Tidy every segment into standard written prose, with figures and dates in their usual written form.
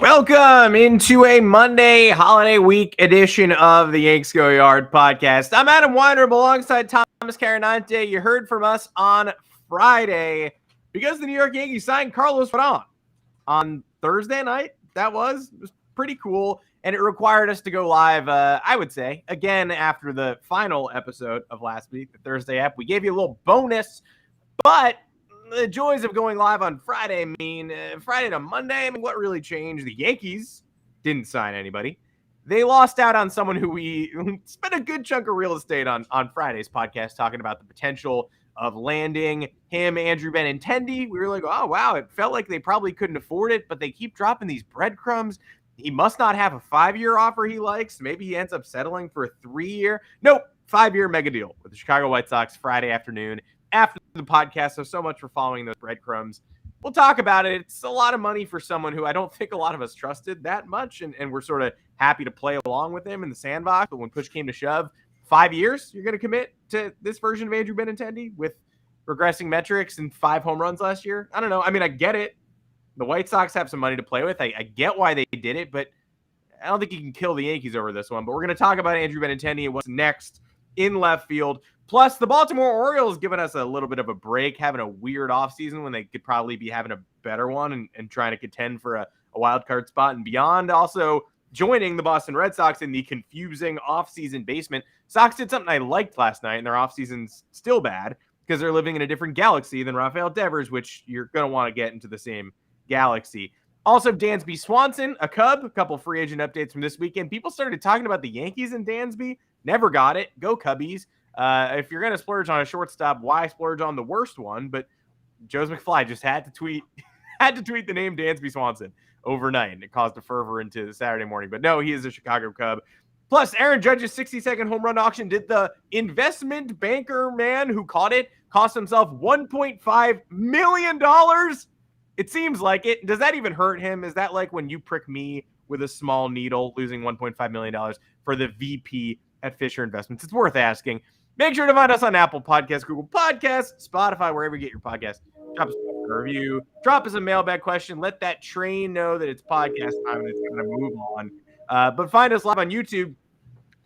Welcome into a Monday holiday week edition of the Yanks Go Yard podcast. I'm Adam Weinrib alongside Thomas Carinante. You heard from us on Friday because the New York Yankees signed Carlos Rodón on Thursday night. It was pretty cool, and it required us to go live, I would say, again after the final episode of last week, the Thursday app. We gave you a little bonus, but the joys of going live on Friday mean Friday to Monday. What really changed? The Yankees didn't sign anybody. They lost out on someone who we spent a good chunk of real estate on Friday's podcast talking about the potential of landing him, Andrew Benintendi. We were like, oh, wow, it felt like they probably couldn't afford it, but they keep dropping these breadcrumbs. He must not have a 5-year offer he likes. Maybe he ends up settling for a 3-year. Nope, 5-year mega deal with the Chicago White Sox Friday afternoon after the podcast. So much for following those breadcrumbs. We'll talk about it. It's a lot of money for someone who I don't think a lot of us trusted that much, and we're sort of happy to play along with him in the sandbox. But when push came to shove, 5 years, you're going to commit to this version of Andrew Benintendi with regressing metrics and 5 home runs last year? I don't know. I mean, I get it. The White Sox have some money to play with. I get why they did it, but I don't think you can kill the Yankees over this one. But we're going to talk about Andrew Benintendi and what's next in left field. Plus, the Baltimore Orioles giving us a little bit of a break, having a weird offseason when they could probably be having a better one and trying to contend for a wild card spot and beyond. Also, joining the Boston Red Sox in the confusing offseason basement. Sox did something I liked last night, and their offseason's still bad because they're living in a different galaxy than Rafael Devers, which you're going to want to get into the same galaxy. Also, Dansby Swanson, a Cub, a couple free agent updates from this weekend. People started talking about the Yankees and Dansby. Never got it. Go Cubbies. If you're going to splurge on a shortstop, why splurge on the worst one? But Joe's McFly just had to tweet the name Dansby Swanson overnight, and it caused a fervor into Saturday morning. But no, he is a Chicago Cub. Plus, Aaron Judge's 60-second home run auction did the investment banker man who caught it cost himself $1.5 million. It seems like it. Does that even hurt him? Is that like when you prick me with a small needle, losing $1.5 million for the VP at Fisher Investments? It's worth asking. Make sure to find us on Apple Podcasts, Google Podcasts, Spotify, wherever you get your podcast. Drop us a review. Drop us a mailbag question. Let that train know that it's podcast time and it's going to move on. But find us live on YouTube,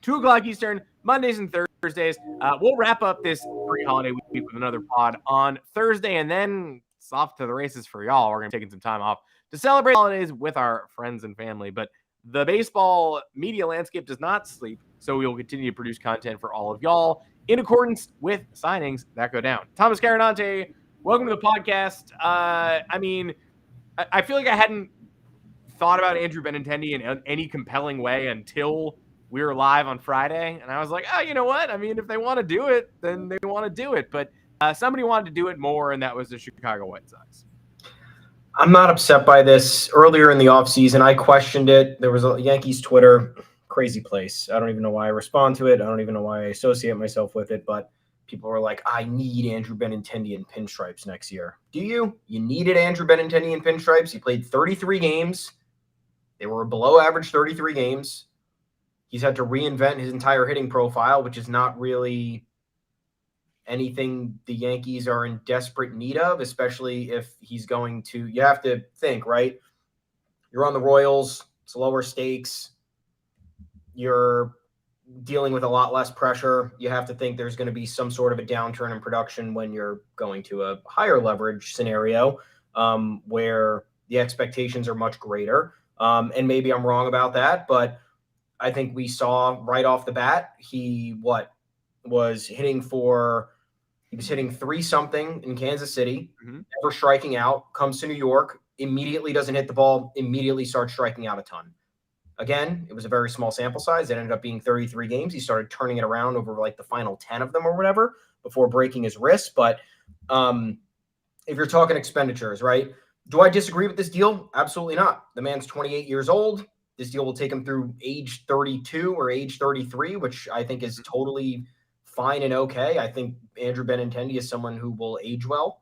2 o'clock Eastern, Mondays and Thursdays. We'll wrap up this pre-holiday week with another pod on Thursday, and then it's off to the races for y'all. We're going to be taking some time off to celebrate holidays with our friends and family. But the baseball media landscape does not sleep, so we will continue to produce content for all of y'all in accordance with signings that go down. Thomas Carinante, welcome to the podcast. I feel like I hadn't thought about Andrew Benintendi in any compelling way until we were live on Friday, and I was like, oh, you know what? I mean, if they want to do it, then they want to do it. But somebody wanted to do it more, and that was the Chicago White Sox. I'm not upset by this. Earlier in the offseason, I questioned it. There was a Yankees Twitter, crazy place. I don't even know why I respond to it. I don't even know why I associate myself with it, but people were like, I need Andrew Benintendi in pinstripes next year. Do you? You needed Andrew Benintendi in pinstripes. He played 33 games. They were below average 33 games. He's had to reinvent his entire hitting profile, which is not really anything the Yankees are in desperate need of, especially if he's going to – you have to think, right? You're on the Royals. It's lower stakes. You're dealing with a lot less pressure. You have to think there's going to be some sort of a downturn in production when you're going to a higher leverage scenario where the expectations are much greater. And maybe I'm wrong about that, but I think we saw right off the bat, he was hitting 3-something in Kansas City, never striking out, comes to New York, immediately doesn't hit the ball, immediately starts striking out a ton. Again, it was a very small sample size. It ended up being 33 games. He started turning it around over like the final 10 of them or whatever before breaking his wrist. But if you're talking expenditures, right? Do I disagree with this deal? Absolutely not. The man's 28 years old. This deal will take him through age 32 or age 33, which I think is totally fine and okay. I think Andrew Benintendi is someone who will age well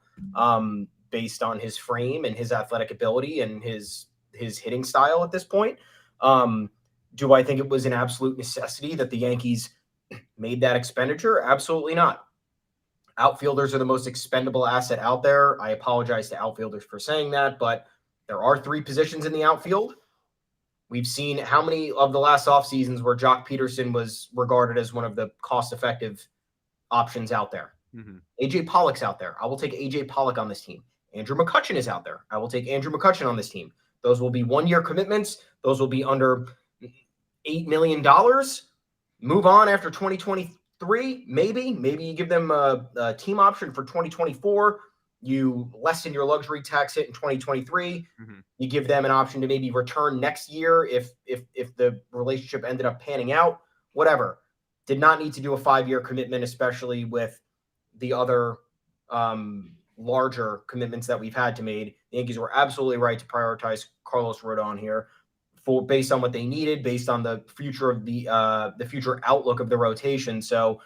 based on his frame and his athletic ability and his hitting style at this point. Do I think it was an absolute necessity that the Yankees made that expenditure? Absolutely not. Outfielders are the most expendable asset out there. I apologize to outfielders for saying that, but there are 3 positions in the outfield. We've seen how many of the last off seasons where Jock Peterson was regarded as one of the cost-effective options out there. Mm-hmm. AJ Pollock's out there. I will take AJ Pollock on this team. Andrew McCutchen is out there. I will take Andrew McCutchen on this team. Those will be one-year commitments. Those will be under $8 million. Move on after 2023, maybe. Maybe you give them a team option for 2024. You lessen your luxury tax hit in 2023. Mm-hmm. You give them an option to maybe return next year if the relationship ended up panning out. Whatever. Did not need to do a 5-year commitment, especially with the other larger commitments that we've had to make. The Yankees were absolutely right to prioritize Carlos Rodón here, based on what they needed, based on the future of the future outlook of the rotation. So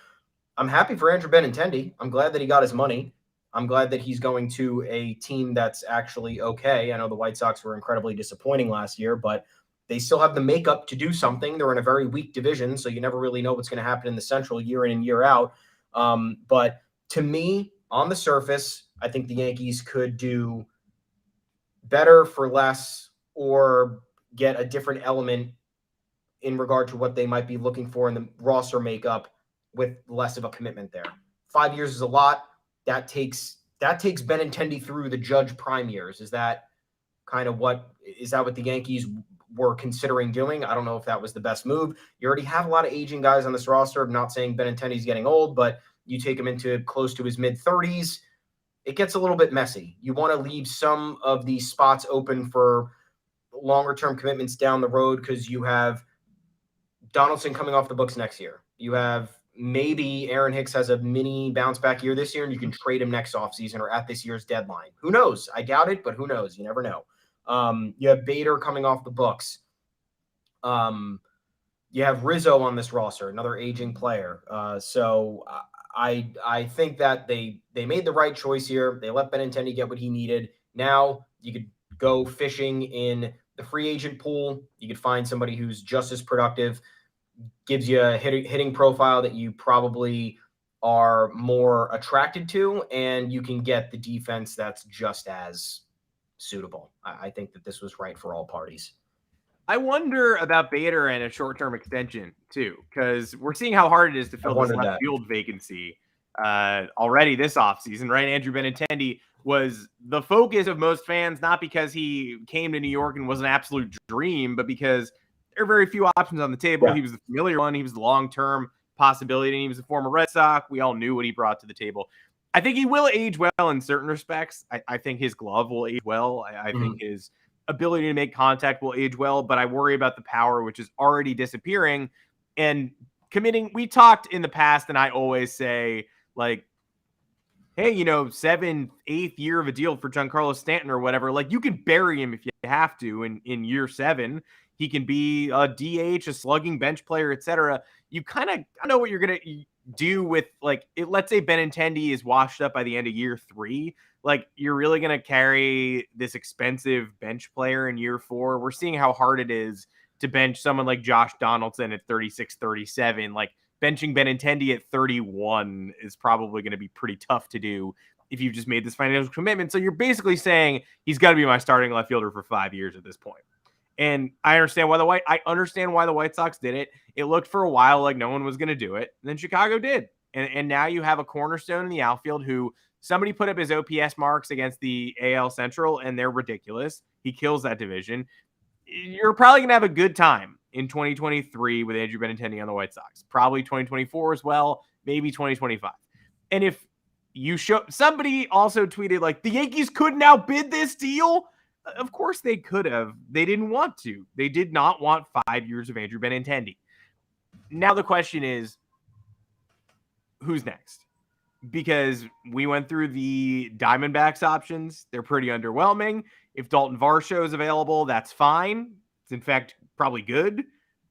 I'm happy for Andrew Benintendi. I'm glad that he got his money. I'm glad that he's going to a team that's actually okay. I know the White Sox were incredibly disappointing last year, but they still have the makeup to do something. They're in a very weak division, so you never really know what's going to happen in the Central year in and year out. But to me, on the surface, I think the Yankees could do better for less or get a different element in regard to what they might be looking for in the roster makeup with less of a commitment there. 5 years is a lot. That takes Benintendi through the Judge prime years. Is that what the Yankees were considering doing? I don't know if that was the best move. You already have a lot of aging guys on this roster. I'm not saying Benintendi's getting old, but you take him into close to his mid-30s, it gets a little bit messy. You want to leave some of these spots open for longer-term commitments down the road because you have Donaldson coming off the books next year. You have maybe Aaron Hicks has a mini bounce-back year this year, and you can trade him next offseason or at this year's deadline. Who knows? I doubt it, but who knows? You never know. You have Bader coming off the books. You have Rizzo on this roster, another aging player. So I think that they made the right choice here. They let Benintendi get what he needed. Now you could go fishing in the free agent pool. You could find somebody who's just as productive, gives you a hitting profile that you probably are more attracted to, and you can get the defense that's just as suitable. I think that this was right for all parties. I wonder about Bader and a short-term extension too, because we're seeing how hard it is to fill this left field vacancy already this offseason, right? Andrew Benintendi was the focus of most fans, not because he came to New York and was an absolute dream, but because there are very few options on the table. Yeah. He was the familiar one. He was the long-term possibility, and he was a former Red Sox. We all knew what he brought to the table. I think he will age well in certain respects. I think his glove will age well. I think his ability to make contact will age well, but I worry about the power, which is already disappearing. And committing, we talked in the past, and I always say, like, hey, 7th, 8th year of a deal for Giancarlo Stanton or whatever, like, you can bury him if you have to in year 7. He can be a DH, a slugging bench player, etc. You kind of know what you're going to do with, like, let's say Benintendi is washed up by the end of year 3. Like, you're really going to carry this expensive bench player in year 4. We're seeing how hard it is to bench someone like Josh Donaldson at 36, 37. Like, benching Benintendi at 31 is probably going to be pretty tough to do if you've just made this financial commitment. So you're basically saying he's got to be my starting left fielder for 5 years at this point. And I understand why the White Sox did it. It looked for a while like no one was going to do it. And then Chicago did. And now you have a cornerstone in the outfield who somebody put up his OPS marks against the AL Central, and they're ridiculous. He kills that division. You're probably going to have a good time in 2023 with Andrew Benintendi on the White Sox. Probably 2024 as well, maybe 2025. And if you show, somebody also tweeted, like, the Yankees couldn't outbid this deal. Of course they could have. They didn't want to. They did not want 5 years of Andrew Benintendi. Now the question is, who's next? Because we went through the Diamondbacks options. They're pretty underwhelming. If Dalton Varsho is available, that's fine. It's, in fact, probably good.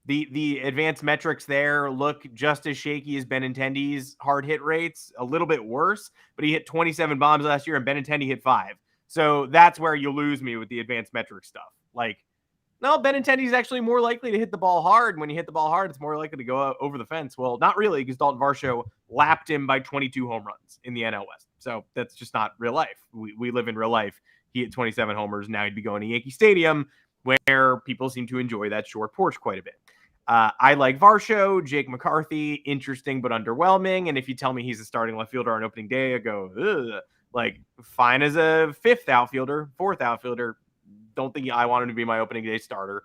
The advanced metrics there look just as shaky as Benintendi's hard hit rates, a little bit worse, but he hit 27 bombs last year and Benintendi hit 5. So that's where you lose me with the advanced metric stuff. Like, no, Benintendi's actually more likely to hit the ball hard. When you hit the ball hard, it's more likely to go over the fence. Well, not really, because Dalton Varsho lapped him by 22 home runs in the NL West. So that's just not real life. We live in real life. He hit 27 homers. Now he'd be going to Yankee Stadium. where people seem to enjoy that short porch quite a bit. I like Varsho, Jake McCarthy, interesting but underwhelming. And if you tell me he's a starting left fielder on opening day, I go, ugh. Like, fine as a fifth outfielder, fourth outfielder. Don't think I want him to be my opening day starter.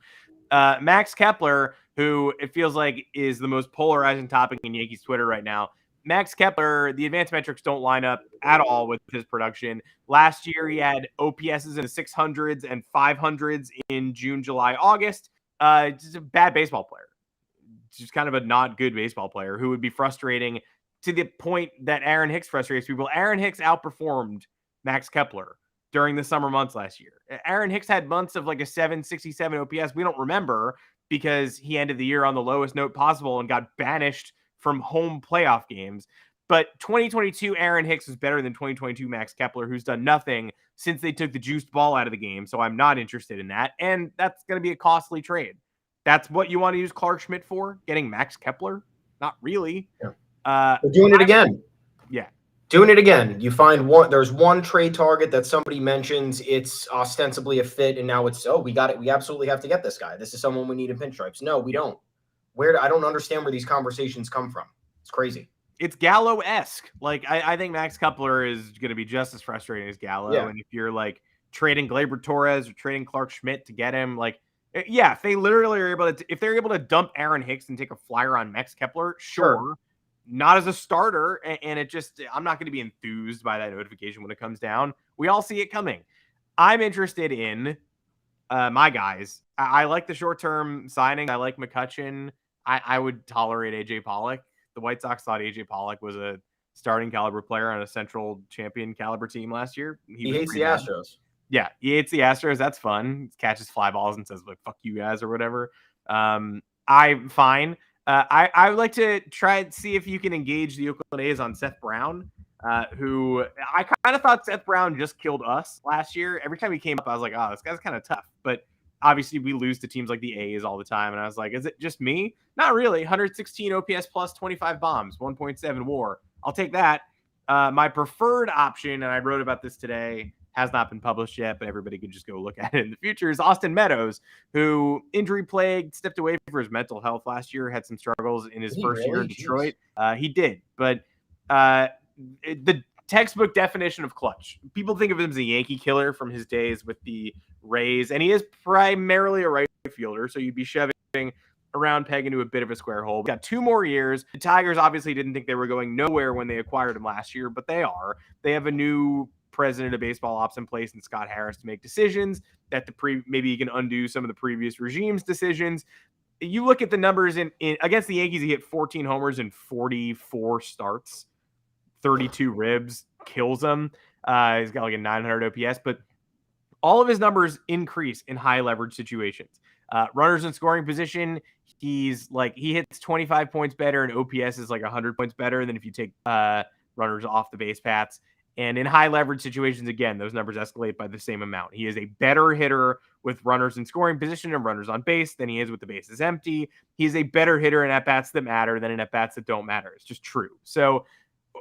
Max Kepler, who it feels like is the most polarizing topic in Yankees Twitter right now. Max Kepler, the advanced metrics don't line up at all with his production. Last year, he had OPSs in the 600s and 500s in June, July, August. Just a bad baseball player. Just kind of a not good baseball player who would be frustrating to the point that Aaron Hicks frustrates people. Aaron Hicks outperformed Max Kepler during the summer months last year. Aaron Hicks had months of like a 767 OPS. We don't remember because he ended the year on the lowest note possible and got banished from home playoff games. But 2022 Aaron Hicks is better than 2022 Max Kepler, who's done nothing since they took the juiced ball out of the game. So I'm not interested in that. And that's going to be a costly trade. That's what you want to use Clark Schmidt for? Getting Max Kepler? Not really. Yeah. We're doing it again. Yeah. Doing it again. You find one, there's one trade target that somebody mentions, it's ostensibly a fit, and now it's, oh, we got it. We absolutely have to get this guy. This is someone we need in pinstripes. No, we don't. I don't understand where these conversations come from. It's crazy. It's Gallo-esque. Like, I think Max Kepler is going to be just as frustrating as Gallo. Yeah. And if you're like trading Gleyber Torres or trading Clark Schmidt to get him, like, yeah, if they literally are able to, if they're able to dump Aaron Hicks and take a flyer on Max Kepler, sure. Not as a starter. And it just, I'm not going to be enthused by that notification when it comes down. We all see it coming. I'm interested in my guys. I like the short-term signing. I like McCutchen. I would tolerate AJ Pollock. The White Sox thought AJ Pollock was a starting caliber player on a Central champion caliber team last year. He hates the Astros. Yeah, he hates the Astros. That's fun. He catches fly balls and says, like, fuck you guys or whatever. I'm fine. I would like to try and see if you can engage the Oakland A's on Seth Brown, who I kind of thought Seth Brown just killed us last year. Every time he came up, I was like, oh, this guy's kind of tough. But obviously we lose to teams like the A's all the time. And I was like, is it just me? Not really. 116 OPS plus 25 bombs, 1.7 WAR. I'll take that. My preferred option, and I wrote about this today, has not been published yet, but everybody can just go look at it in the future, is Austin Meadows, who injury plagued, stepped away for his mental health last year, had some struggles in his first year in Detroit. He did, but the textbook definition of clutch. People think of him as a Yankee killer from his days with the Rays, and he is primarily a right fielder, so you'd be shoving a round peg into a bit of a square hole. Got 2 more years. The Tigers obviously didn't think they were going nowhere when they acquired him last year, but they are. They have a new president of baseball ops in place and Scott Harris to make decisions that maybe he can undo some of the previous regime's decisions. You look at the numbers in against the Yankees, he hit 14 homers in 44 starts, 32 ribs, kills them. He's got like a 900 OPS, but all of his numbers increase in high leverage situations. Runners in scoring position, he hits 25 points better, and OPS is like 100 points better than if you take runners off the base paths. And in high leverage situations, again, those numbers escalate by the same amount. He is a better hitter with runners in scoring position and runners on base than he is with the bases empty. He's a better hitter in at-bats that matter than in at-bats that don't matter. It's just true. So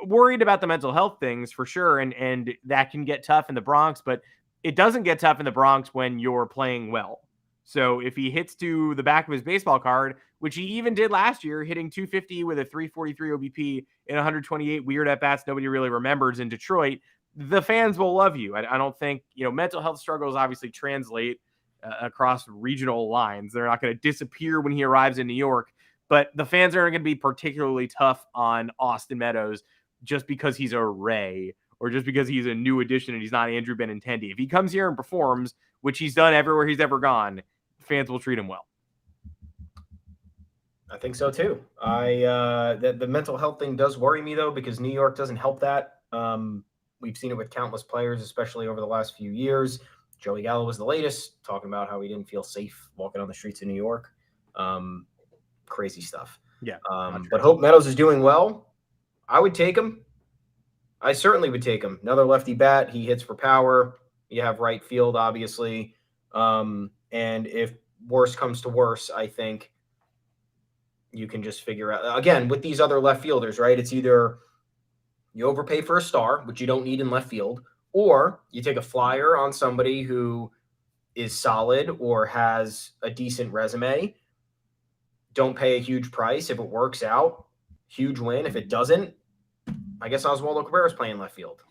worried about the mental health things for sure. And that can get tough in the Bronx, but it doesn't get tough in the Bronx when you're playing well. So if he hits to the back of his baseball card, which he even did last year, hitting 250 with a 343 OBP in 128 weird at-bats nobody really remembers in Detroit, the fans will love you. I don't think, mental health struggles obviously translate across regional lines. They're not going to disappear when he arrives in New York, but the fans aren't going to be particularly tough on Austin Meadows just because he's a Ray or just because he's a new addition and he's not Andrew Benintendi. If he comes here and performs, which he's done everywhere he's ever gone, fans will treat him well. I think so too. The mental health thing does worry me though, because New York doesn't help that. We've seen it with countless players, especially over the last few years. Joey Gallo was the latest, talking about how he didn't feel safe walking on the streets of New York. Crazy stuff. Yeah. But Hope Meadows is doing well. I would take him. I certainly would take him. Another lefty bat. He hits for power. You have right field, obviously. And if worse comes to worse, I think you can just figure out, again, with these other left fielders, right? It's either you overpay for a star, which you don't need in left field, or you take a flyer on somebody who is solid or has a decent resume, don't pay a huge price. If it works out, huge win. If it doesn't, I guess Oswaldo Cabrera's playing left field.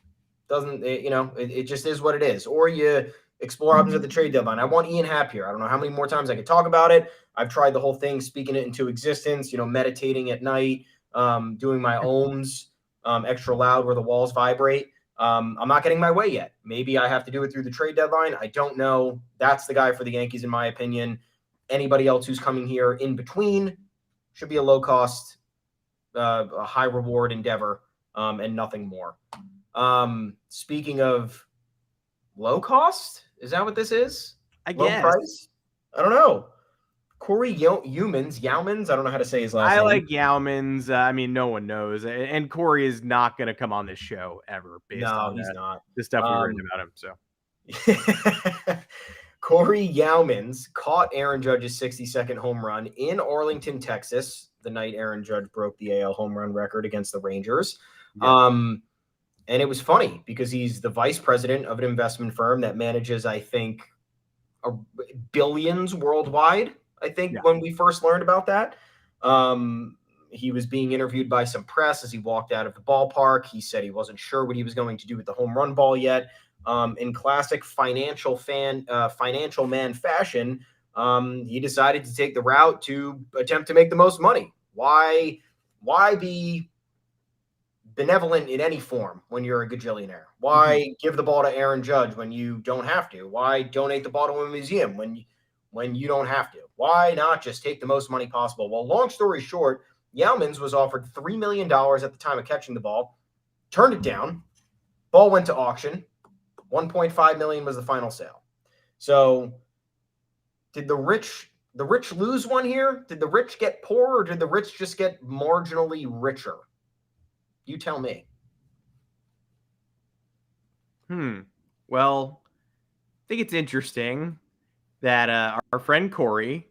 Doesn't it, it just is what it is. Or you explore options at the trade deadline. I want Ian Happ here. I don't know how many more times I could talk about it. I've tried the whole thing, speaking it into existence, meditating at night, doing my ohms extra loud where the walls vibrate. I'm not getting my way yet. Maybe I have to do it through the trade deadline. I don't know. That's the guy for the Yankees, in my opinion. Anybody else who's coming here in between should be a low-cost, a high-reward endeavor, and nothing more. Speaking of low cost, is that what this is? I low guess. Price? I don't know. Corey Youmans, I don't know how to say his last name. I like Youmans. No one knows. And Corey is not going to come on this show ever based on he's not. The stuff we've written about him. So Corey Youmans caught Aaron Judge's 62nd home run in Arlington, Texas, the night Aaron Judge broke the AL home run record against the Rangers. Yeah. And it was funny because he's the vice president of an investment firm that manages, I think, billions worldwide. I think when we first learned about that, he was being interviewed by some press as he walked out of the ballpark. He said he wasn't sure what he was going to do with the home run ball yet. In classic financial man fashion, he decided to take the route to attempt to make the most money. Why be benevolent in any form when you're a gajillionaire? Why give the ball to Aaron Judge when you don't have to? Why donate the ball to a museum when you don't have to? Why not just take the most money possible? Well, long story short, Youmans was offered $3 million at the time of catching the ball, turned it down. Ball went to auction. $1.5 million was the final sale. So did the rich lose one here? Did the rich get poor, or did the rich just get marginally richer? You tell me. Well, I think it's interesting that our friend Corey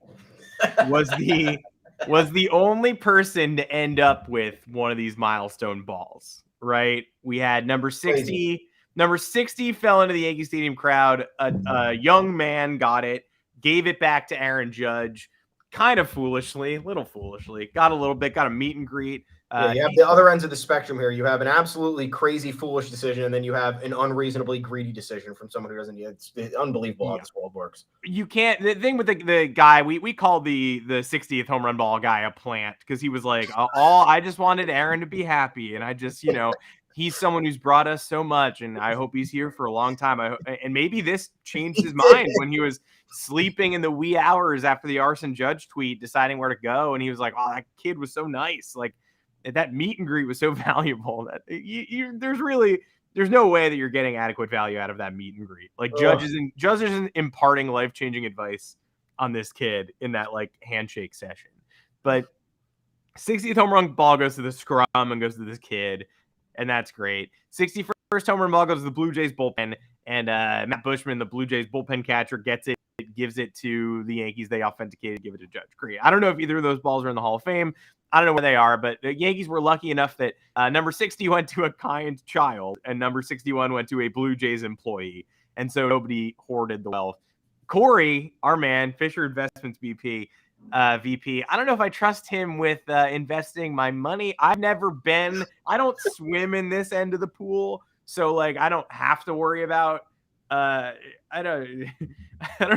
was the only person to end up with one of these milestone balls, right? We had number 60. Crazy. Number 60 fell into the Yankee Stadium crowd. A young man got it, gave it back to Aaron Judge, kind of foolishly, got a meet and greet. You have the other ends of the spectrum here. You have an absolutely crazy, foolish decision, and then you have an unreasonably greedy decision from someone who doesn't. It's unbelievable how this world works. You can't. The thing with the guy, we called the 60th home run ball guy a plant because he was like, I just wanted Aaron to be happy, and I just, he's someone who's brought us so much, and I hope he's here for a long time. And maybe this changed his mind when he was sleeping in the wee hours after the Arson Judge tweet, deciding where to go, and he was like, "Oh, that kid was so nice." Like, that meet and greet was so valuable that there's no way that you're getting adequate value out of that meet and greet. Like, Judge isn't imparting life-changing advice on this kid in that like handshake session. But 60th home run ball goes to the scrum and goes to this kid, and that's great. 61st home run ball goes to the Blue Jays bullpen, and Matt Bushman, the Blue Jays bullpen catcher, gets it, gives it to the Yankees. They authenticated, give it to Judge. Great. I don't know if either of those balls are in the Hall of Fame. I don't know where they are, but the Yankees were lucky enough that number 60 went to a kind child and number 61 went to a Blue Jays employee. And so nobody hoarded the wealth. Corey, our man, Fisher Investments VP, I don't know if I trust him with investing my money. I don't swim in this end of the pool. So like, I don't have to worry about, I don't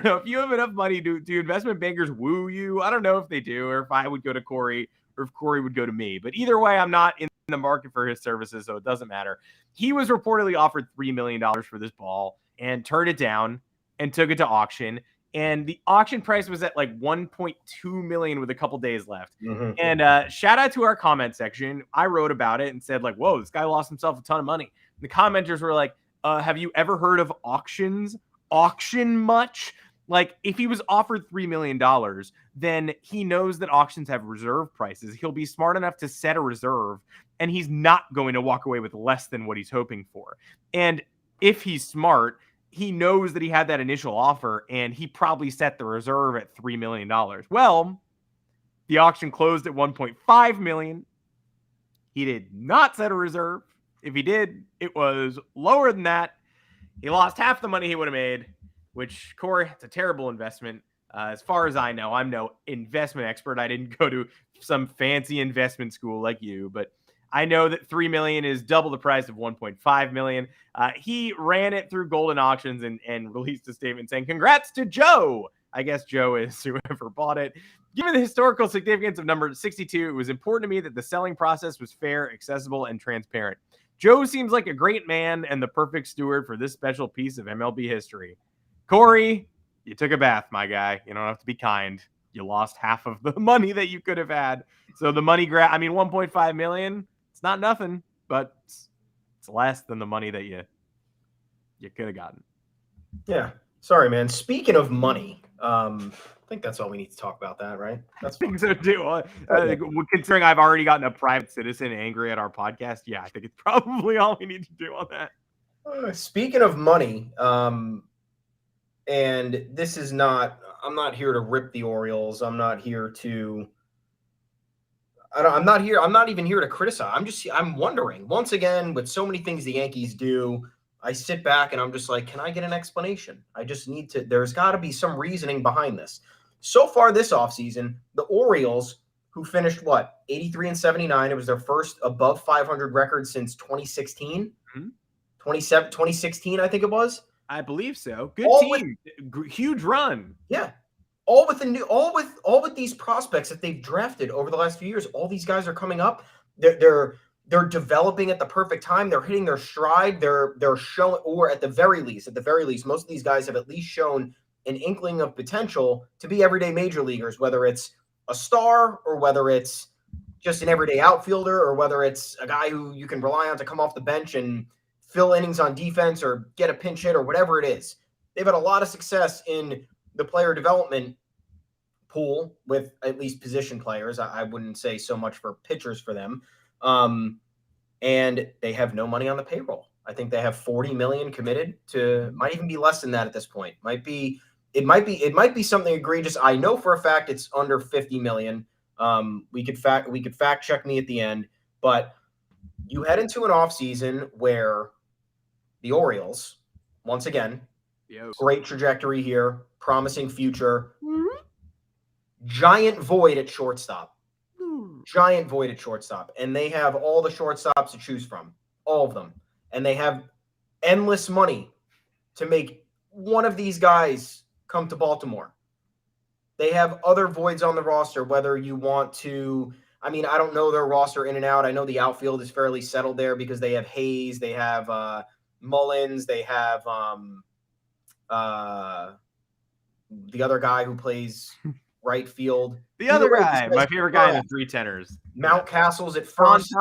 know if you have enough money. Do investment bankers woo you? I don't know if they do, or if I would go to Corey, or if Corey would go to me. But either way, I'm not in the market for his services, so it doesn't matter. He was reportedly offered $3 million for this ball and turned it down and took it to auction. And the auction price was at like $1.2 million with a couple days left. Mm-hmm. And shout out to our comment section. I wrote about it and said like, whoa, this guy lost himself a ton of money. The commenters were like, have you ever heard of auctions? Auction much? Like, if he was offered $3 million, then he knows that auctions have reserve prices. He'll be smart enough to set a reserve, and he's not going to walk away with less than what he's hoping for. And if he's smart, he knows that he had that initial offer, and he probably set the reserve at $3 million. Well, the auction closed at $1.5 million. He did not set a reserve. If he did, it was lower than that. He lost half the money he would have made. which, Corey, it's a terrible investment. As far as I know, I'm no investment expert. I didn't go to some fancy investment school like you, but I know that $3 million is double the price of $1.5 million. He ran it through Golden Auctions and released a statement saying, "Congrats to Joe." I guess Joe is whoever bought it. Given the historical significance of number 62, it was important to me that the selling process was fair, accessible, and transparent. Joe seems like a great man and the perfect steward for this special piece of MLB history. Corey, you took a bath, my guy. You don't have to be kind. You lost half of the money that you could have had. So the money grab, I mean, 1.5 million, it's not nothing, but it's less than the money that you could have gotten. Yeah. Sorry, man. Speaking of money, I think that's all we need to talk about that, right? That's I think so too. Considering I've already gotten a private citizen angry at our podcast, yeah, I think it's probably all we need to do on that. Speaking of money, and this is not, I'm not here to rip the Orioles. I'm not here to, I'm not even here to criticize. I'm wondering, once again, with so many things the Yankees do, I sit back and I'm just like, can I get an explanation? I just need to, there's got to be some reasoning behind this. So far this offseason, the Orioles, who finished 83-79, it was their first above 500 record since 2016. 2016, I think it was. I believe so. Good team. Huge run. Yeah. All with these prospects that they've drafted over the last few years. All these guys are coming up. They're developing at the perfect time. They're hitting their stride. They're showing, or at the very least, most of these guys have at least shown an inkling of potential to be everyday major leaguers, whether it's a star or whether it's just an everyday outfielder or whether it's a guy who you can rely on to come off the bench and fill innings on defense or get a pinch hit or whatever it is. They've had a lot of success in the player development pool with at least position players. I wouldn't say so much for pitchers for them. And they have no money on the payroll. I think they have 40 million committed to, might even be less than that at this point. It might be something egregious. I know for a fact it's under 50 million. We could fact check me at the end, but you head into an offseason where the Orioles, once again, great trajectory here, promising future, giant void at shortstop. And they have all the shortstops to choose from, all of them. And they have endless money to make one of these guys come to Baltimore. They have other voids on the roster, whether you want to, I mean, I don't know their roster in and out. I know the outfield is fairly settled there because they have Hayes, they have Mullins, they have the other guy who plays right field. The other guy, my favorite guy in the three tenors. Mountcastle's at first.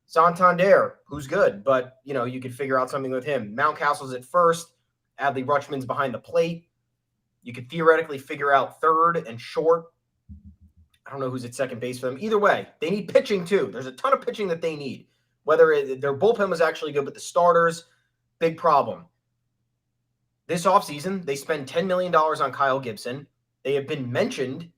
Santander, who's good, but you could figure out something with him. Mountcastle's at first. Adley Rutschman's behind the plate. You could theoretically figure out third and short. I don't know who's at second base for them. Either way, they need pitching too. There's a ton of pitching that they need. Whether their bullpen was actually good, but the starters, big problem. This offseason, they spend $10 million on Kyle Gibson. They have been mentioned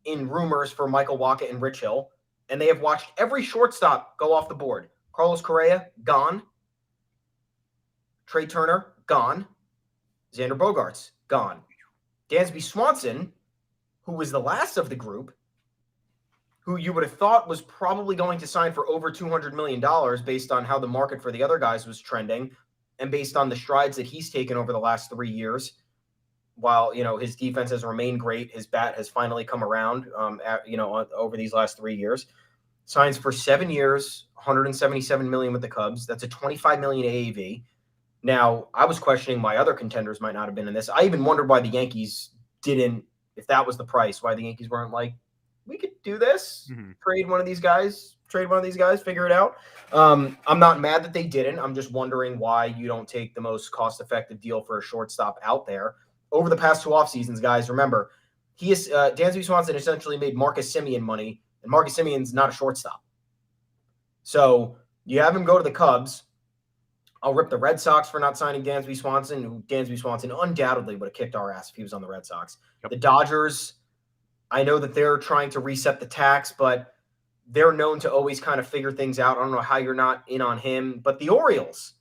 in rumors for Michael Wacha and Rich Hill, and they have watched every shortstop go off the board. Carlos Correa, gone. Trey Turner, gone. Xander Bogaerts, gone. Dansby Swanson, who was the last of the group, who you would have thought was probably going to sign for over $200 million based on how the market for the other guys was trending and based on the strides that he's taken over the last 3 years. While, his defense has remained great, his bat has finally come around, over these last 3 years. Signs for 7 years, $177 million with the Cubs. That's a $25 million AAV. Now, I was questioning why other contenders might not have been in this. I even wondered why the Yankees didn't, if that was the price, why the Yankees weren't like, we could do this, trade one of these guys, figure it out. I'm not mad that they didn't. I'm just wondering why you don't take the most cost-effective deal for a shortstop out there. Over the past 2 off seasons, guys, remember, Dansby Swanson essentially made Marcus Semien money, and Marcus Semien's not a shortstop. So you have him go to the Cubs. I'll rip the Red Sox for not signing Dansby Swanson, who Dansby Swanson undoubtedly would have kicked our ass if he was on the Red Sox. Yep. The Dodgers, I know that they're trying to reset the tax, but they're known to always kind of figure things out. I don't know how you're not in on him. But the Orioles,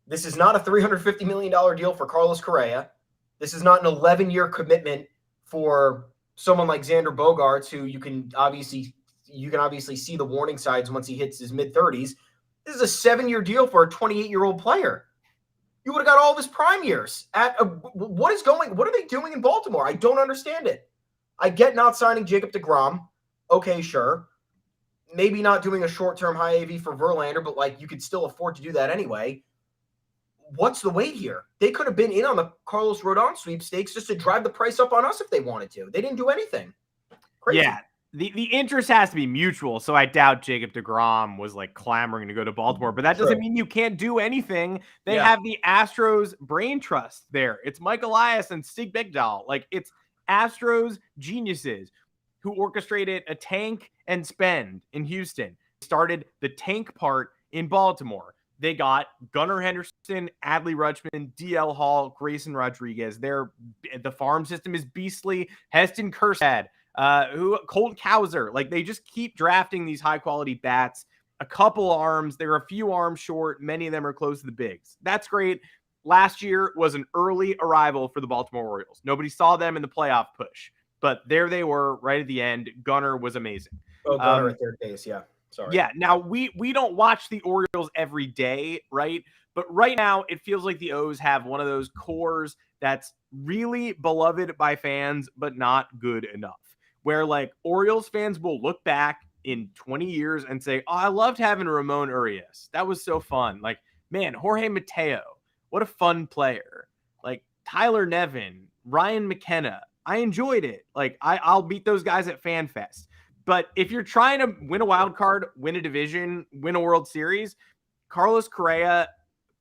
this is not a $350 million deal for Carlos Correa. This is not an 11-year commitment for someone like Xander Bogaerts, who you can obviously see the warning signs once he hits his mid-30s. This is a 7-year deal for a 28-year-old player. You would have got all of his prime years. What are they doing in Baltimore? I don't understand it. I get not signing Jacob deGrom. Okay, sure. Maybe not doing a short-term high AV for Verlander, but like you could still afford to do that anyway. What's the wait here? They could have been in on the Carlos Rodón sweepstakes just to drive the price up on us if they wanted to. They didn't do anything. Crazy. Yeah. The interest has to be mutual, so I doubt Jacob deGrom was like clamoring to go to Baltimore, but that doesn't mean you can't do anything. They have the Astros brain trust there. It's Mike Elias and Stig Bigdahl. Like, it's Astros geniuses who orchestrated a tank and spend in Houston, started the tank part in Baltimore. They got Gunnar Henderson, Adley Rutschman, DL Hall, Grayson Rodriguez. The farm system is beastly. Heston Kjerstad, Colt Cowser. Like, they just keep drafting these high quality bats. A couple arms. There are a few arms short. Many of them are close to the bigs. That's great. Last year was an early arrival for the Baltimore Orioles. Nobody saw them in the playoff push, but there they were right at the end. Gunnar was amazing. Oh, Gunnar at third base. Yeah. Sorry. Yeah. Now we don't watch the Orioles every day, right? But right now it feels like the O's have one of those cores that's really beloved by fans, but not good enough. Where like Orioles fans will look back in 20 years and say, "Oh, I loved having Ramon Urias. That was so fun." Like, man, Jorge Mateo, what a fun player. Like Tyler Nevin, Ryan McKenna. I enjoyed it. Like I'll beat those guys at FanFest. But if you're trying to win a wild card, win a division, win a World Series, Carlos Correa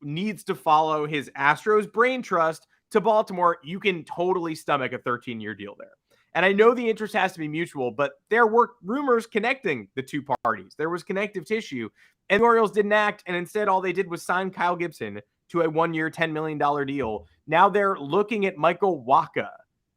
needs to follow his Astros brain trust to Baltimore. You can totally stomach a 13-year deal there. And I know the interest has to be mutual, but there were rumors connecting the two parties. There was connective tissue, and the Orioles didn't act, and instead all they did was sign Kyle Gibson to a 1-year, $10 million deal. Now they're looking at Michael Wacha.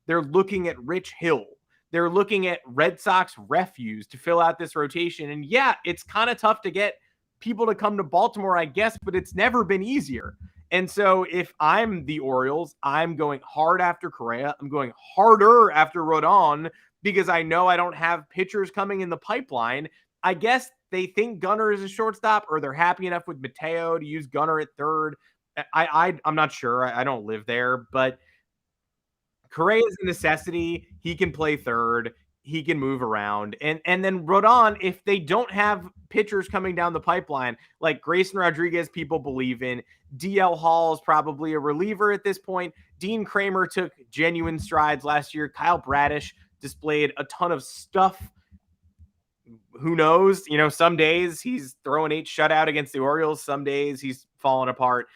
They're looking at Rich Hill. They're looking at Red Sox refuse to fill out this rotation. And yeah, it's kind of tough to get people to come to Baltimore, I guess, but it's never been easier. And so if I'm the Orioles, I'm going hard after Correa. I'm going harder after Rodón because I know I don't have pitchers coming in the pipeline. I guess they think Gunnar is a shortstop, or they're happy enough with Mateo to use Gunnar at third. I'm not sure. I don't live there, but Correa is a necessity. He can play third. He can move around. And then Rodón, if they don't have pitchers coming down the pipeline, like Grayson Rodriguez, people believe in. DL Hall is probably a reliever at this point. Dean Kramer took genuine strides last year. Kyle Bradish displayed a ton of stuff. Who knows? You know, some days he's throwing 8 shutout against the Orioles. Some days he's falling apart.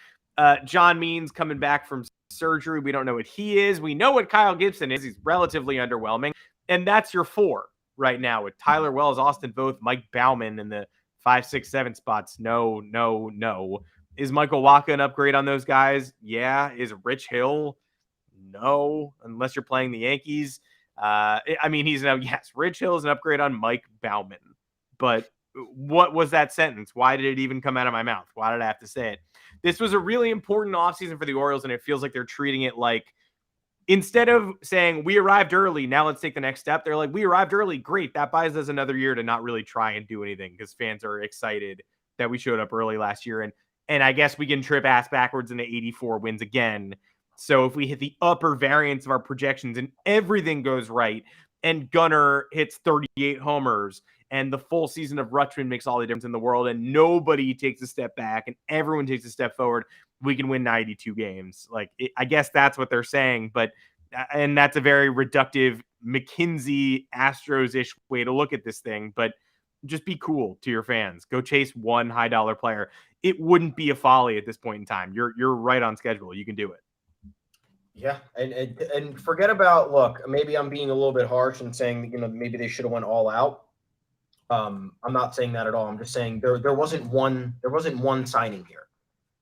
John Means coming back from surgery. We don't know what he is. We know what Kyle Gibson is. He's relatively underwhelming. And that's your 4 right now with Tyler Wells, Austin Voth, Mike Baumann in the 5, 6, 7 spots. No. Is Michael Wacha an upgrade on those guys? Yeah. Is Rich Hill? No, unless you're playing the Yankees. Rich Hill is an upgrade on Mike Baumann. But what was that sentence? Why did it even come out of my mouth? Why did I have to say it? This was a really important offseason for the Orioles, and it feels like they're treating it like, instead of saying, we arrived early, now let's take the next step, they're like, we arrived early, great. That buys us another year to not really try and do anything because fans are excited that we showed up early last year. And I guess we can trip ass backwards into 84 wins again. So if we hit the upper variance of our projections and everything goes right, and Gunnar hits 38 homers, and the full season of Rutschman makes all the difference in the world, and nobody takes a step back and everyone takes a step forward, we can win 92 games. I guess that's what they're saying, and that's a very reductive McKinsey Astros-ish way to look at this thing, but just be cool to your fans. Go chase one high-dollar player. It wouldn't be a folly at this point in time. You're right on schedule. You can do it. Yeah, and forget about, look, maybe I'm being a little bit harsh and saying, maybe they should have went all out. I'm not saying that at all. I'm just saying there wasn't one signing here.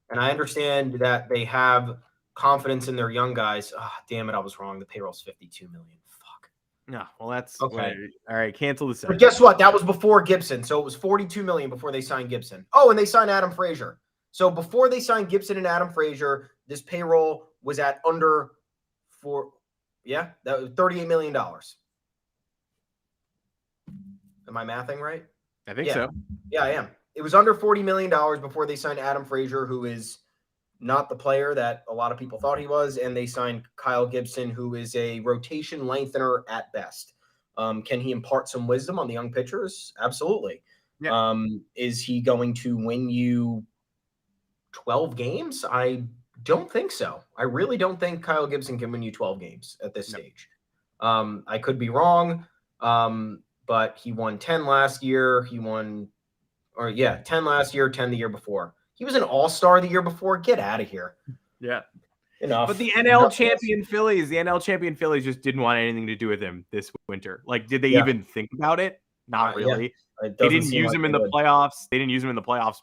And I understand that they have confidence in their young guys. Damn it, I was wrong. The payroll's $52 million. Fuck. No, well, that's okay. All right, cancel the set. But guess what? That was before Gibson. So it was $42 million before they signed Gibson. Oh, and they signed Adam Frazier. So before they signed Gibson and Adam Frazier, this payroll was at under that was $38 million. Am I mathing right? I think so. Yeah, I am. It was under $40 million before they signed Adam Frazier, who is not the player that a lot of people thought he was, and they signed Kyle Gibson, who is a rotation lengthener at best. Can he impart some wisdom on the young pitchers? Absolutely. Yeah. Is he going to win you 12 games? I don't think so. I really don't think Kyle Gibson can win you 12 games at this stage. I could be wrong, but he won 10 last year. 10 last year, 10 the year before. He was an all-star the year before. Get out of here. Yeah. Enough. But the NL champion Phillies just didn't want anything to do with him this winter. Like, did they even think about it? Not really. They didn't use him in the playoffs. They didn't use him in the playoffs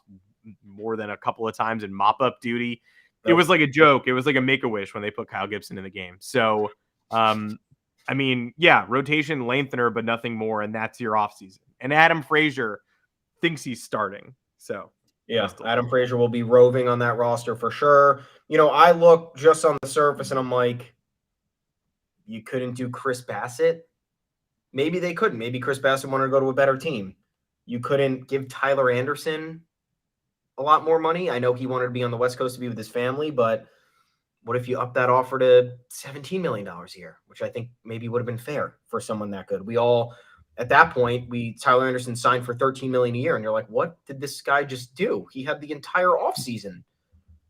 more than a couple of times in mop-up duty. It was like a joke. It was like a make-a-wish when they put Kyle Gibson in the game. So, I mean, yeah, rotation lengthener, but nothing more, and that's your offseason. And Adam Frazier thinks he's starting. So, yeah, Adam Frazier will be roving on that roster for sure. You know, I look just on the surface and I'm like, you couldn't do Chris Bassett? Maybe they couldn't. Maybe Chris Bassett wanted to go to a better team. You couldn't give Tyler Anderson a lot more money. I know he wanted to be on the West Coast to be with his family, but what if you up that offer to $17 million a year, which I think maybe would have been fair for someone that good. At that point, Tyler Anderson signed for $13 million a year, and you're like, what did this guy just do? He had the entire offseason.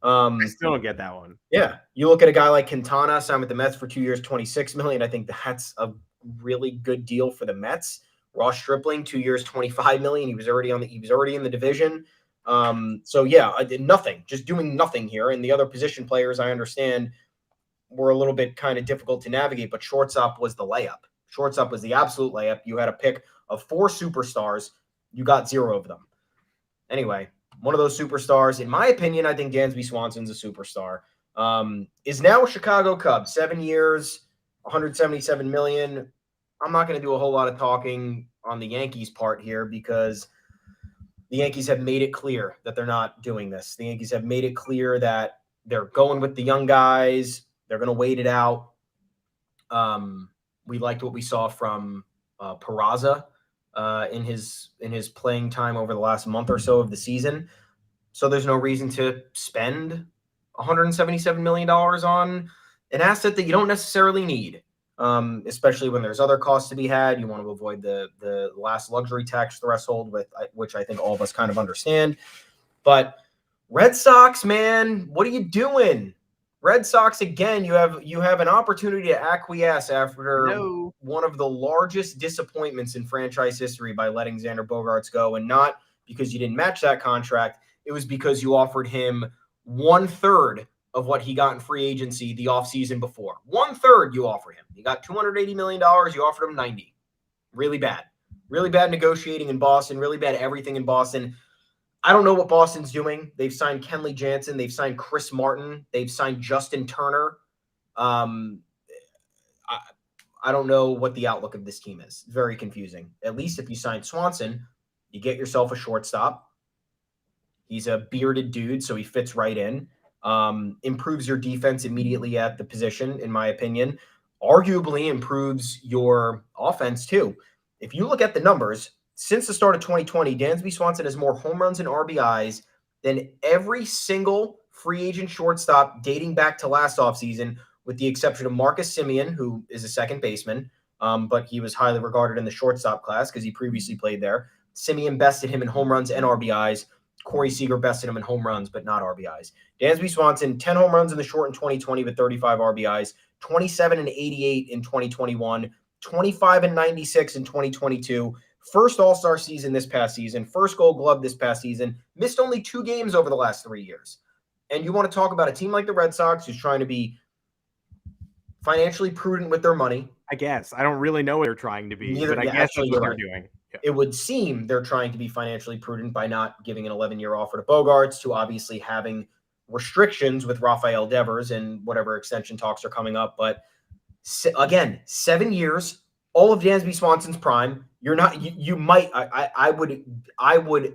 I still don't get that one. Yeah. You look at a guy like Quintana, signed with the Mets for 2 years, $26 million. I think that's a really good deal for the Mets. Ross Stripling, 2 years, $25 million. He was already in the division. So yeah, I did nothing, just doing nothing here. And the other position players, I understand, were a little bit kind of difficult to navigate, but shortstop was the layup. Shortstop was the absolute layup. You had a pick of 4 superstars. You got 0 of them. Anyway, one of those superstars, in my opinion, I think Dansby Swanson's a superstar. Is now a Chicago Cub, 7 years, $177 million. I'm not going to do a whole lot of talking on the Yankees part here because the Yankees have made it clear that they're not doing this. The Yankees have made it clear that they're going with the young guys. They're going to wait it out. We liked what we saw from Peraza in his playing time over the last month or so of the season. So there's no reason to spend $177 million on an asset that you don't necessarily need, especially when there's other costs to be had. You want to avoid the last luxury tax threshold, which I think all of us kind of understand. But Red Sox, man, what are you doing? Red Sox, again, you have an opportunity to acquiesce after one of the largest disappointments in franchise history by letting Xander Bogaerts go, and not because you didn't match that contract. It was because you offered him 1/3 of what he got in free agency the offseason before. 1/3 you offered him. He got $280 million. You offered him 90. Really bad. Really bad negotiating in Boston. Really bad everything in Boston. I don't know what Boston's doing. They've signed Kenley Jansen. They've signed Chris Martin. They've signed Justin Turner. I don't know what the outlook of this team is. Very confusing. At least if you sign Swanson, you get yourself a shortstop. He's a bearded dude, so he fits right in. Improves your defense immediately at the position, in my opinion. Arguably improves your offense, too. If you look at the numbers, since the start of 2020, Dansby Swanson has more home runs and RBIs than every single free agent shortstop dating back to last offseason, with the exception of Marcus Semien, who is a second baseman, but he was highly regarded in the shortstop class because he previously played there. Semien bested him in home runs and RBIs. Corey Seager bested him in home runs, but not RBIs. Dansby Swanson, 10 home runs in the short in 2020 with 35 RBIs, 27 and 88 in 2021, 25 and 96 in 2022. First All-Star season this past season, first Gold Glove this past season, missed only 2 games over the last 3 years. And you want to talk about a team like the Red Sox who's trying to be financially prudent with their money. I guess. I don't really know what they're trying to be, but I guess that's what they're doing. Yeah. It would seem they're trying to be financially prudent by not giving an 11-year offer to Bogaerts, to obviously having restrictions with Rafael Devers and whatever extension talks are coming up. But again, 7 years, all of Dansby Swanson's prime. You're not. You might.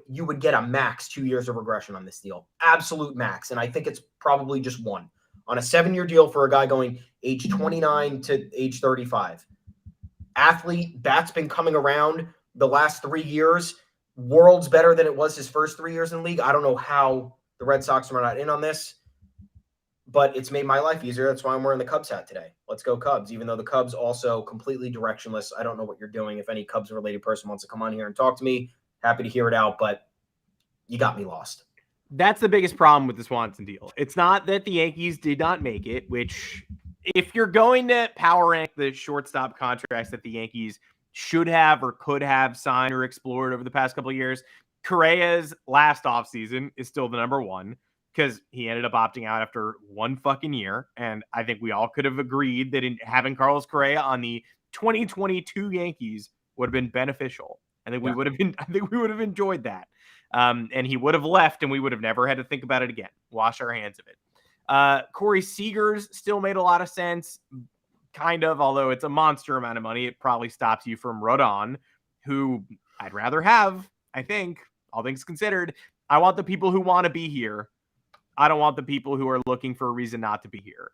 You would get a max 2 years of regression on this deal, absolute max, and I think it's probably just one. on a 7-year deal for a guy going age 29 to age 35. Athlete, bat's been coming around the last 3 years. World's better than it was his first 3 years in the league. I don't know how the Red Sox are not in on this, but it's made my life easier. That's why I'm wearing the Cubs hat today. Let's go Cubs, even though the Cubs also completely directionless. I don't know what you're doing. If any Cubs-related person wants to come on here and talk to me, happy to hear it out, but you got me lost. That's the biggest problem with the Swanson deal. It's not that the Yankees did not make it, which if you're going to power rank the shortstop contracts that the Yankees should have or could have signed or explored over the past couple of years, Correa's last offseason is still the number one because he ended up opting out after one fucking year. And I think we all could have agreed that having Carlos Correa on the 2022 Yankees would have been beneficial. I think we would have enjoyed that. And he would have left and we would have never had to think about it again. Wash our hands of it. Corey Seager's still made a lot of sense, kind of, although it's a monster amount of money. It probably stops you from Rodón, who I'd rather have, I think, all things considered. I want the people who want to be here. I don't want the people who are looking for a reason not to be here.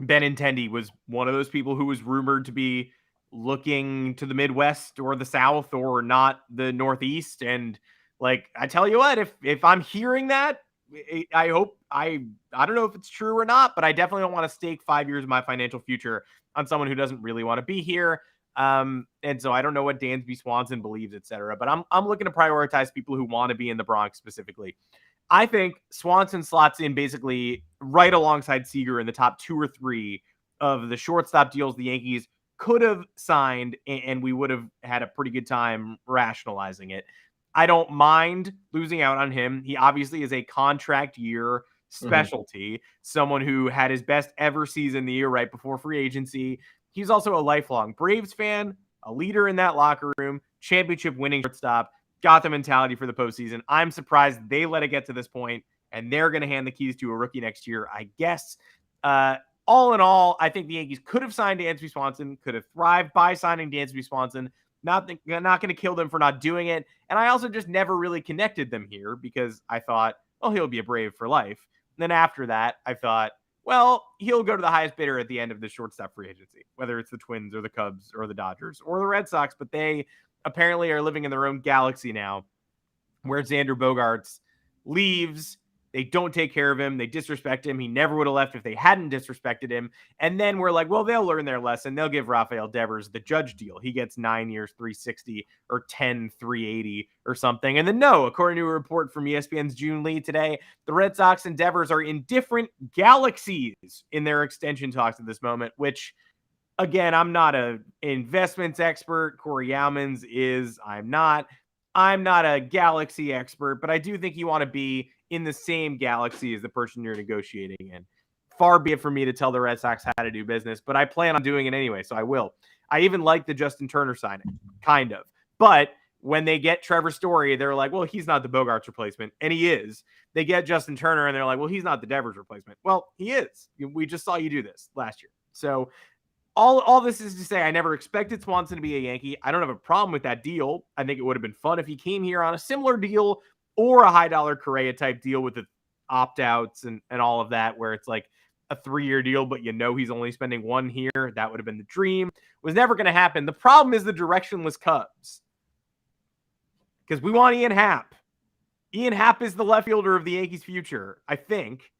Benintendi was one of those people who was rumored to be looking to the Midwest or the South or not the Northeast. And like, I tell you what, if I'm hearing that, I hope I don't know if it's true or not, but I definitely don't want to stake 5 years of my financial future on someone who doesn't really want to be here. And so I don't know what Dansby Swanson believes, etc. But I'm looking to prioritize people who want to be in the Bronx specifically. I think Swanson slots in basically right alongside Seager in the top 2 or 3 of the shortstop deals the Yankees could have signed, and we would have had a pretty good time rationalizing it. I don't mind losing out on him. He obviously is a contract year specialty, someone who had his best ever season the year right before free agency. He's also a lifelong Braves fan, a leader in that locker room, championship winning shortstop, got the mentality for the postseason. I'm surprised they let it get to this point, and they're going to hand the keys to a rookie next year, I guess. All in all, I think the Yankees could have signed Dansby Swanson, could have thrived by signing Dansby Swanson. Not going to kill them for not doing it. And I also just never really connected them here because I thought, oh, he'll be a Brave for life. And then after that, I thought, well, he'll go to the highest bidder at the end of the shortstop free agency, whether it's the Twins or the Cubs or the Dodgers or the Red Sox. But they apparently are living in their own galaxy now where Xander Bogaerts leaves. They don't take care of him. They disrespect him. He never would have left if they hadn't disrespected him. And then we're like, well, they'll learn their lesson. They'll give Rafael Devers the Judge deal. He gets 9 years, $360 or 10, $380 or something. And then no, according to a report from ESPN's June Lee today, the Red Sox and Devers are in different galaxies in their extension talks at this moment, which, again, I'm not an investments expert. Corey Yalmans is. I'm not a galaxy expert, but I do think you want to be in the same galaxy as the person you're negotiating in. Far be it for me to tell the Red Sox how to do business, but I plan on doing it anyway, so I will. I even like the Justin Turner signing, kind of. But when they get Trevor Story, they're like, well, he's not the Bogaerts replacement, and he is. They get Justin Turner, and they're like, well, he's not the Devers replacement. Well, he is. We just saw you do this last year. So all this is to say, I never expected Swanson to be a Yankee. I don't have a problem with that deal. I think it would have been fun if he came here on a similar deal or a high-dollar Correa type deal with the opt-outs and all of that, where it's like a 3-year deal, but you know he's only spending 1 here. That would have been the dream. It was never going to happen. The problem is the directionless Cubs, because we want Ian Happ. Ian Happ is the left fielder of the Yankees' future, I think.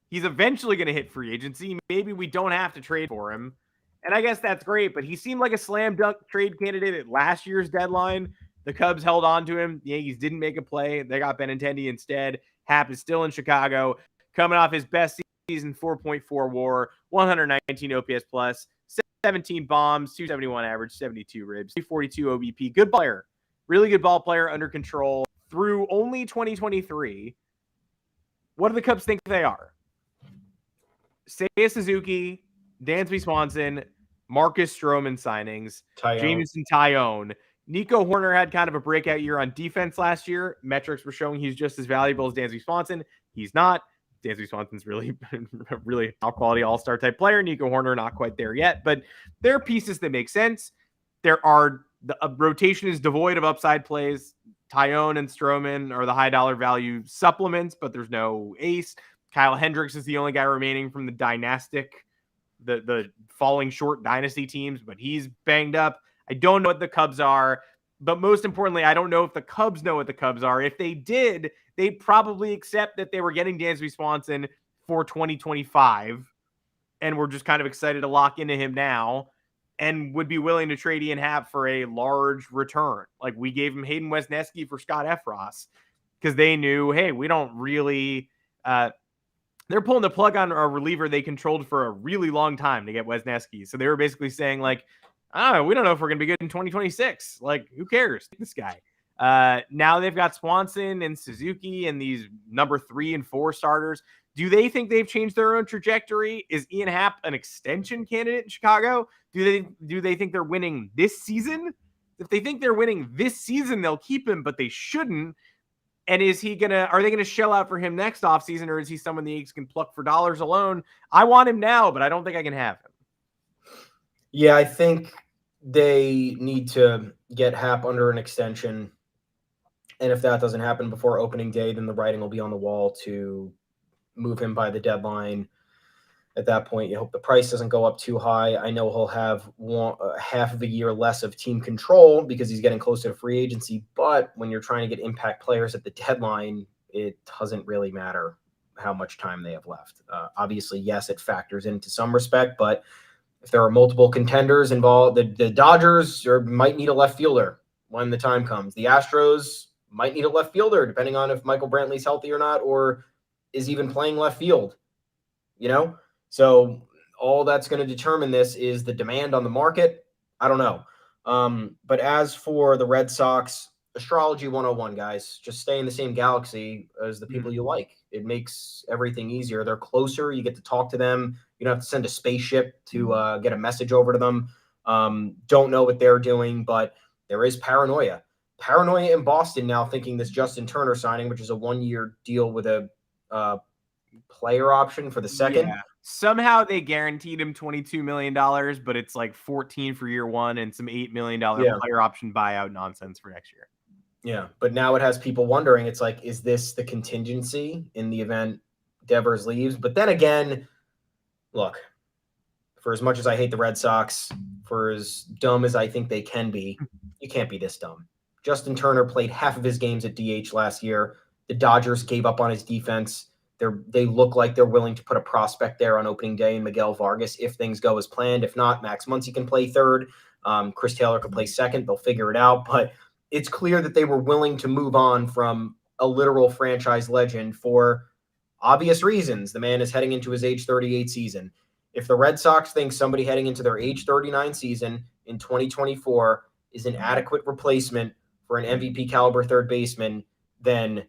He's eventually going to hit free agency. Maybe we don't have to trade for him. And I guess that's great, but he seemed like a slam dunk trade candidate at last year's deadline. The Cubs held on to him. The Yankees didn't make a play. They got Benintendi instead. Happ is still in Chicago, coming off his best season, 4.4 WAR, 119 OPS plus, 17 bombs, 271 average, 72 ribs, 342 OBP. Good player. Really good ball player, under control through only 2023. What do the Cubs think they are? Seiya Suzuki, Dansby Swanson, Marcus Stroman signings, Jameson Tyone. Nico Horner had kind of a breakout year on defense last year. Metrics were showing he's just as valuable as Dansby Swanson. He's not. Dansby Swanson's really quality all-star type player. Nico Horner, not quite there yet. But there are pieces that make sense. The rotation is devoid of upside plays. Tyone and Stroman are the high dollar value supplements, but there's no ace. Kyle Hendricks is the only guy remaining from the the falling short dynasty teams, but he's banged up. I don't know what the Cubs are, but most importantly, I don't know if the Cubs know what the Cubs are. If they did, they'd probably accept that they were getting Dansby Swanson for 2025, and we're just kind of excited to lock into him now, and would be willing to trade Ian Happ for a large return. Like we gave him Hayden Wesneski for Scott Efros because they knew, hey, we don't really they're pulling the plug on a reliever they controlled for a really long time to get Wesneski. So they were basically saying, like, oh, we don't know if we're going to be good in 2026. Like, who cares? This guy. Now they've got Swanson and Suzuki and these number 3 and 4 starters. Do they think they've changed their own trajectory? Is Ian Happ an extension candidate in Chicago? Do they think they're winning this season? If they think they're winning this season, they'll keep him, but they shouldn't. And are they gonna shell out for him next offseason, or is he someone the Yankees can pluck for dollars alone? I want him now, but I don't think I can have him. Yeah, I think they need to get Happ under an extension. And if that doesn't happen before opening day, then the writing will be on the wall to move him by the deadline. At that point, you hope the price doesn't go up too high. I know he'll have half of a year less of team control because he's getting closer to free agency. But when you're trying to get impact players at the deadline, it doesn't really matter how much time they have left. Obviously, yes, it factors into some respect. But if there are multiple contenders involved, the Dodgers might need a left fielder when the time comes. The Astros might need a left fielder, depending on if Michael Brantley's healthy or not, or is even playing left field, So all that's going to determine this is the demand on the market. I don't know. But as for the Red Sox, astrology 101, guys, just stay in the same galaxy as the people you like. It makes everything easier. They're closer. You get to talk to them. You don't have to send a spaceship to get a message over to them. Don't know what they're doing, but there is paranoia. Paranoia in Boston now thinking this Justin Turner signing, which is a 1-year deal with a player option for the second. Yeah. Somehow they guaranteed him $22 million, but it's like 14 for year 1 and some $8 million player option buyout nonsense for next year. Yeah, but now it has people wondering, it's like, is this the contingency in the event Devers leaves? But then again, look, for as much as I hate the Red Sox, for as dumb as I think they can be, you can't be this dumb. Justin Turner played half of his games at DH last year. The Dodgers gave up on his defense. They look like they're willing to put a prospect there on opening day in Miguel Vargas if things go as planned. If not, Max Muncy can play third. Chris Taylor can play second. They'll figure it out. But it's clear that they were willing to move on from a literal franchise legend for obvious reasons. The man is heading into his age 38 season. If the Red Sox think somebody heading into their age 39 season in 2024 is an adequate replacement for an MVP caliber third baseman, then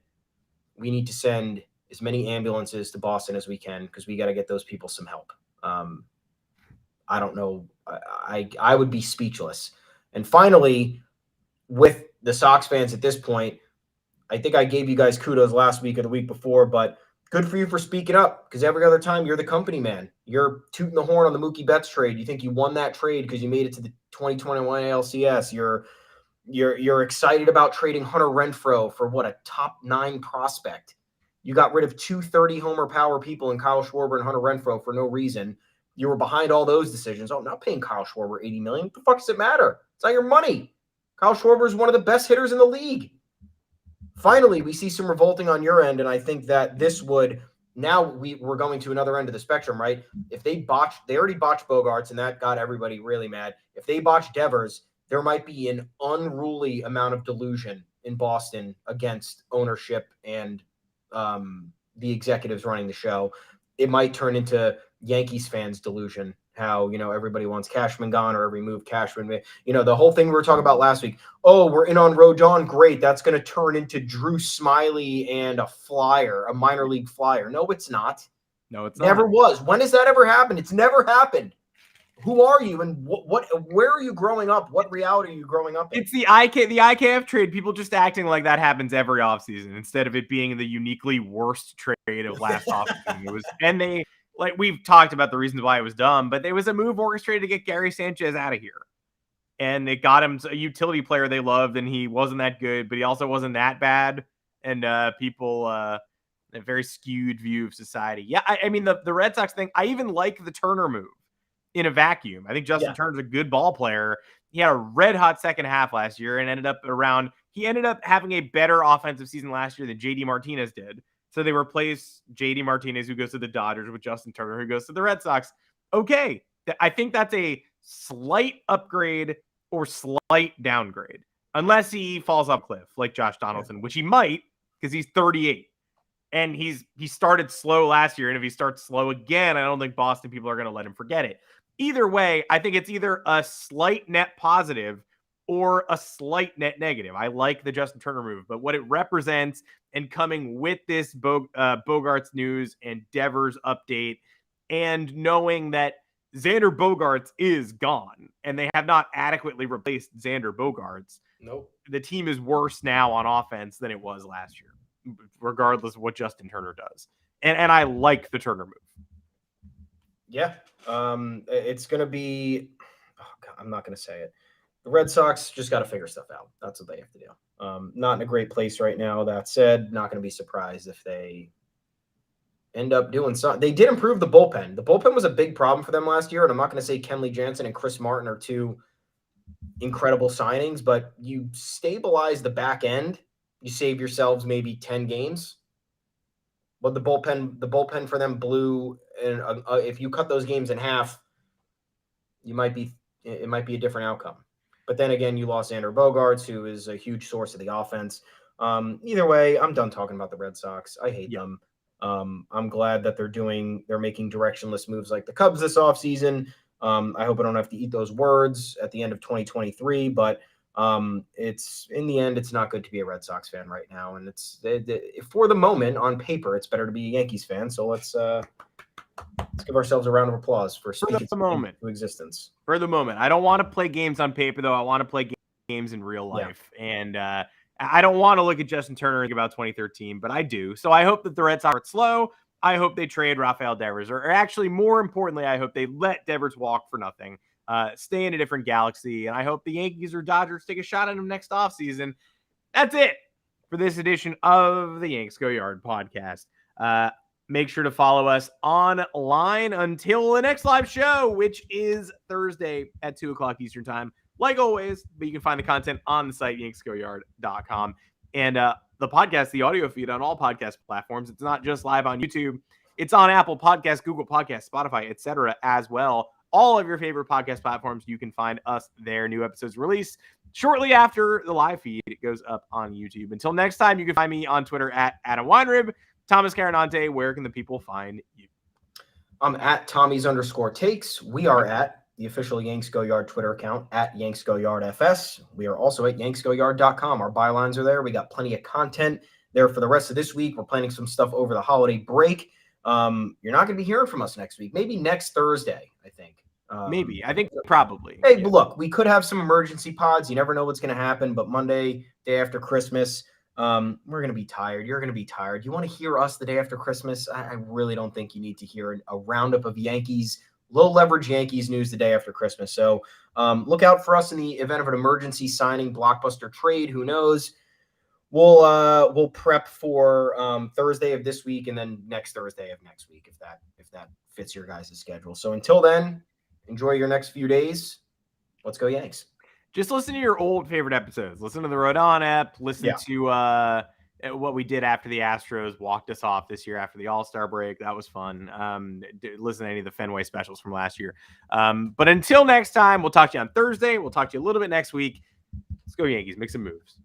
we need to send as many ambulances to Boston as we can because we got to get those people some help. I don't know. I would be speechless. And finally, with the Sox fans at this point, I think I gave you guys kudos last week or the week before, but good for you for speaking up because every other time you're the company man. You're tooting the horn on the Mookie Betts trade. You think you won that trade because you made it to the 2021 ALCS. You're excited about trading Hunter Renfroe for what, a top 9 prospect. You got rid of 230 homer power people in Kyle Schwarber and Hunter Renfroe for no reason. You were behind all those decisions. Oh, I'm not paying Kyle Schwarber $80 million. What the fuck does it matter? It's not your money. Kyle Schwarber is one of the best hitters in the league. Finally, we see some revolting on your end, and I think that this would now we're going to another end of the spectrum, right? If they already botched Bogarts, and that got everybody really mad. If they botch Devers, there might be an unruly amount of delusion in Boston against ownership and the executives running the show. It might turn into Yankees fans' delusion. How, everybody wants Cashman gone or every move Cashman made. The whole thing we were talking about last week. Oh, we're in on Rodón. Great. That's going to turn into Drew Smiley and a minor league flyer. No, it's not. No, it's never was. When has that ever happened? It's never happened. Who are you and where are you growing up? What reality are you growing up in? It's the IKF trade. People just acting like that happens every offseason instead of it being the uniquely worst trade of last offseason. We've talked about the reasons why it was dumb, but it was a move orchestrated to get Gary Sanchez out of here. And it got him a utility player they loved, and he wasn't that good, but he also wasn't that bad. And people a very skewed view of society. Yeah, I mean, the Red Sox thing, I even like the Turner move in a vacuum. I think Justin Turner's a good ball player. He had a red hot second half last year and ended up having a better offensive season last year than JD Martinez did. So they replaced JD Martinez, who goes to the Dodgers, with Justin Turner, who goes to the Red Sox. Okay. I think that's a slight upgrade or slight downgrade, unless he falls off a cliff like Josh Donaldson, which he might because he's 38. And he started slow last year. And if he starts slow again, I don't think Boston people are going to let him forget it. Either way, I think it's either a slight net positive or a slight net negative. I like the Justin Turner move, but what it represents and coming with this Bogaerts news and Devers update and knowing that Xander Bogaerts is gone and they have not adequately replaced Xander Bogaerts. Nope. The team is worse now on offense than it was last year, regardless of what Justin Turner does. And I like the Turner move. Yeah. It's going to be, I'm not going to say it. The Red Sox just got to figure stuff out. That's what they have to do. Not in a great place right now. That said, not going to be surprised if they end up doing something. They did improve the bullpen. The bullpen was a big problem for them last year, and I'm not going to say Kenley Jansen and Chris Martin are two incredible signings, but you stabilize the back end. You save yourselves maybe 10 games. But the bullpen for them blew, and if you cut those games in half, it might be a different outcome. But then again, you lost Xander Bogaerts, who is a huge source of the offense. Either way, I'm done talking about the Red Sox. I hate them. I'm glad that they're making directionless moves like the Cubs this offseason. I hope I don't have to eat those words at the end of 2023, but it's in the end, it's not good to be a Red Sox fan right now. And it's for the moment on paper, it's better to be a Yankees fan. So let's give ourselves a round of applause for speaking to existence. For the moment, I don't want to play games on paper though. I want to play games in real life. Yeah. And I don't want to look at Justin Turner and think about 2013, but I do. So I hope that the Red Sox are slow. I hope they trade Rafael Devers, or actually more importantly, I hope they let Devers walk for nothing. Stay in a different galaxy. And I hope the Yankees or Dodgers take a shot at him next offseason. That's it for this edition of the Yanks Go Yard podcast. Make sure to follow us online until the next live show, which is Thursday at 2 o'clock Eastern time. Like always, but you can find the content on the site, yanksgoyard.com. And the podcast, the audio feed on all podcast platforms. It's not just live on YouTube. It's on Apple Podcasts, Google Podcasts, Spotify, etc. as well. All of your favorite podcast platforms, you can find us there. New episodes released shortly after the live feed. It goes up on YouTube. Until next time, you can find me on Twitter at Adam Weinrib. Thomas Carinante, where can the people find you? I'm at Tommy's_takes. We are at the official Yanks Go Yard Twitter account at Yanks Go Yard FS. We are also at yanksgoyard.com. Our bylines are there. We got plenty of content there for the rest of this week. We're planning some stuff over the holiday break. You're not going to be hearing from us next week. Maybe next Thursday, I think. Maybe. I think probably. Hey, yeah. Look, we could have some emergency pods. You never know what's going to happen. But Monday, day after Christmas, we're going to be tired. You're going to be tired. You want to hear us the day after Christmas? I really don't think you need to hear a roundup of Yankees, low leverage Yankees news the day after Christmas. So look out for us in the event of an emergency signing, blockbuster trade. Who knows? We'll prep for Thursday of this week and then next Thursday of next week if that fits your guys' schedule. So until then, enjoy your next few days. Let's go Yanks. Just listen to your old favorite episodes. Listen to the Rodón app. Listen to what we did after the Astros walked us off this year after the All-Star break. That was fun. Listen to any of the Fenway specials from last year. But until next time, we'll talk to you on Thursday. We'll talk to you a little bit next week. Let's go Yankees. Make some moves.